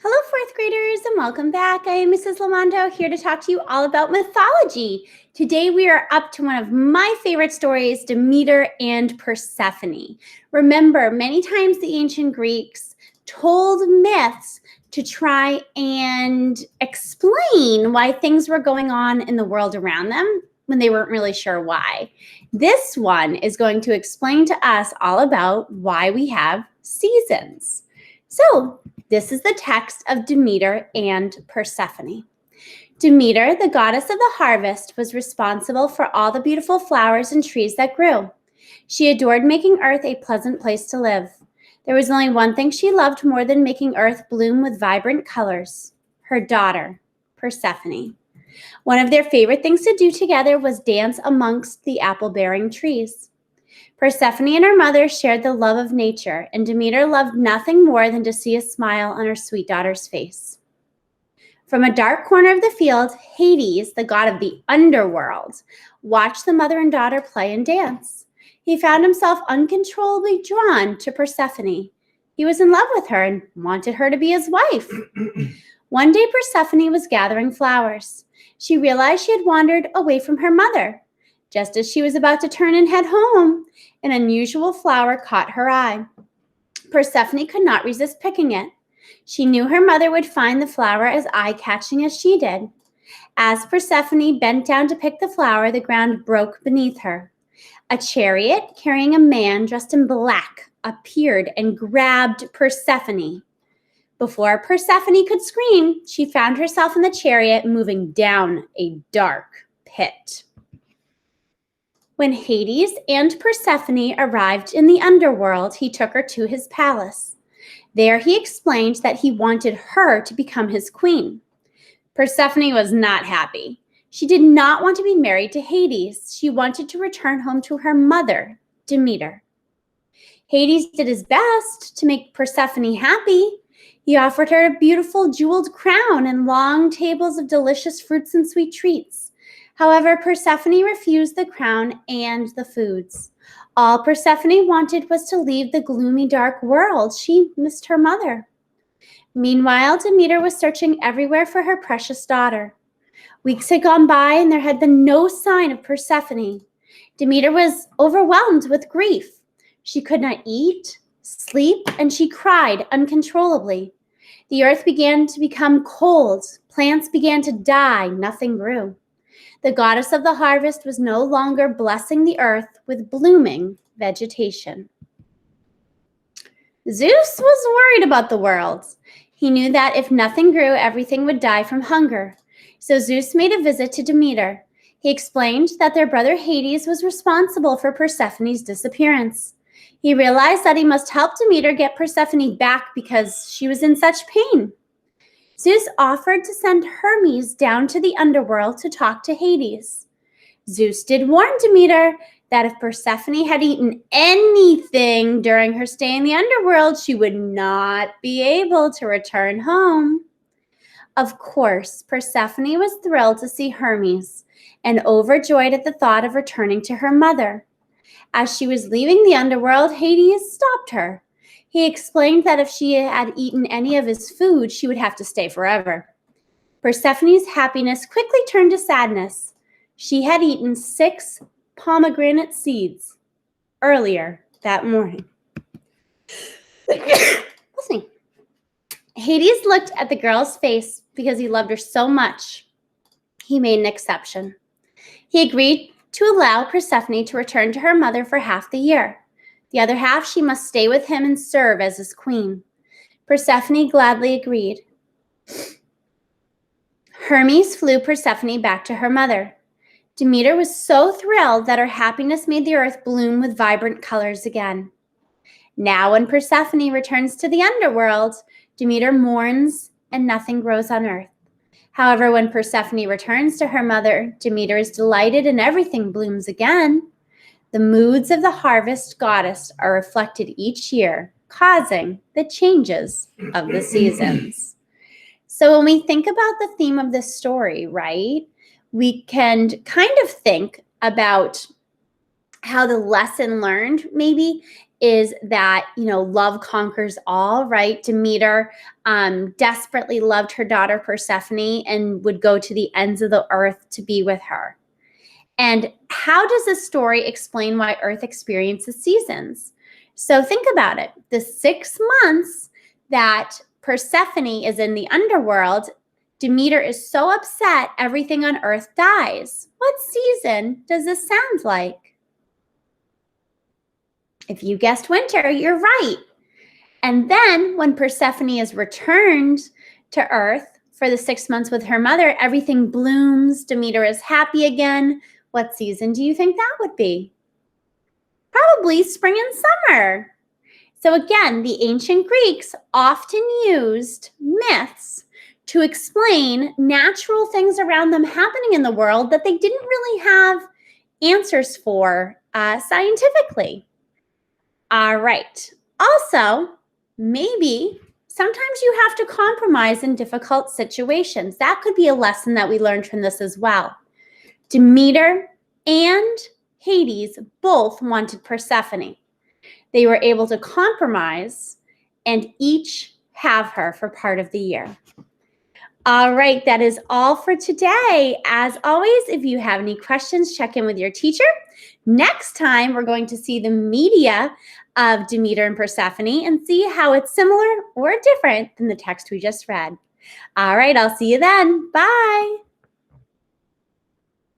Hello, fourth graders, and welcome back. I am Mrs. Lamando here to talk to you all about mythology. Today we are up to one of my favorite stories, Demeter and Persephone. Remember, many times the ancient Greeks told myths to try and explain why things were going on in the world around them when they weren't really sure why. This one is going to explain to us all about why we have seasons. So, this is the text of Demeter and Persephone. Demeter, the goddess of the harvest, was responsible for all the beautiful flowers and trees that grew. She adored making earth a pleasant place to live. There was only one thing she loved more than making earth bloom with vibrant colors: her daughter, Persephone. One of their favorite things to do together was dance amongst the apple-bearing trees. Persephone and her mother shared the love of nature, and Demeter loved nothing more than to see a smile on her sweet daughter's face. From a dark corner of the field, Hades, the god of the underworld, watched the mother and daughter play and dance. He found himself uncontrollably drawn to Persephone. He was in love with her and wanted her to be his wife. One day, Persephone was gathering flowers. She realized she had wandered away from her mother. Just as she was about to turn and head home, an unusual flower caught her eye. Persephone could not resist picking it. She knew her mother would find the flower as eye-catching as she did. As Persephone bent down to pick the flower, the ground broke beneath her. A chariot carrying a man dressed in black appeared and grabbed Persephone. Before Persephone could scream, she found herself in the chariot moving down a dark pit. When Hades and Persephone arrived in the underworld, he took her to his palace. There he explained that he wanted her to become his queen. Persephone was not happy. She did not want to be married to Hades. She wanted to return home to her mother, Demeter. Hades did his best to make Persephone happy. He offered her a beautiful jeweled crown and long tables of delicious fruits and sweet treats. However, Persephone refused the crown and the foods. All Persephone wanted was to leave the gloomy, dark world. She missed her mother. Meanwhile, Demeter was searching everywhere for her precious daughter. Weeks had gone by and there had been no sign of Persephone. Demeter was overwhelmed with grief. She could not eat, sleep, and she cried uncontrollably. The earth began to become cold. Plants began to die. Nothing grew. The goddess of the harvest was no longer blessing the earth with blooming vegetation. Zeus was worried about the world. He knew that if nothing grew, everything would die from hunger. So Zeus made a visit to Demeter. He explained that their brother Hades was responsible for Persephone's disappearance. He realized that he must help Demeter get Persephone back because she was in such pain. Zeus offered to send Hermes down to the underworld to talk to Hades. Zeus did warn Demeter that if Persephone had eaten anything during her stay in the underworld, she would not be able to return home. Of course, Persephone was thrilled to see Hermes and overjoyed at the thought of returning to her mother. As she was leaving the underworld, Hades stopped her. He explained that if she had eaten any of his food, she would have to stay forever. Persephone's happiness quickly turned to sadness. She had eaten 6 pomegranate seeds earlier that morning. Listen. Hades looked at the girl's face because he loved her so much. He made an exception. He agreed to allow Persephone to return to her mother for half the year. The other half, she must stay with him and serve as his queen. Persephone gladly agreed. Hermes flew Persephone back to her mother. Demeter was so thrilled that her happiness made the earth bloom with vibrant colors again. Now when Persephone returns to the underworld, Demeter mourns and nothing grows on earth. However, when Persephone returns to her mother, Demeter is delighted and everything blooms again. The moods of the harvest goddess are reflected each year, causing the changes of the seasons. So when we think about the theme of this story, right, we can kind of think about how the lesson learned maybe is that, love conquers all, right? Demeter desperately loved her daughter Persephone and would go to the ends of the earth to be with her. And how does this story explain why Earth experiences seasons? So think about it. The 6 months that Persephone is in the underworld, Demeter is so upset everything on Earth dies. What season does this sound like? If you guessed winter, you're right. And then when Persephone is returned to Earth for the 6 months with her mother, everything blooms. Demeter is happy again. What season do you think that would be? Probably spring and summer. So again, the ancient Greeks often used myths to explain natural things around them happening in the world that they didn't really have answers for scientifically. All right. Also, maybe sometimes you have to compromise in difficult situations. That could be a lesson that we learned from this as well. Demeter and Hades both wanted Persephone. They were able to compromise and each have her for part of the year. All right, that is all for today. As always, if you have any questions, check in with your teacher. Next time, we're going to see the media of Demeter and Persephone and see how it's similar or different than the text we just read. All right, I'll see you then. Bye.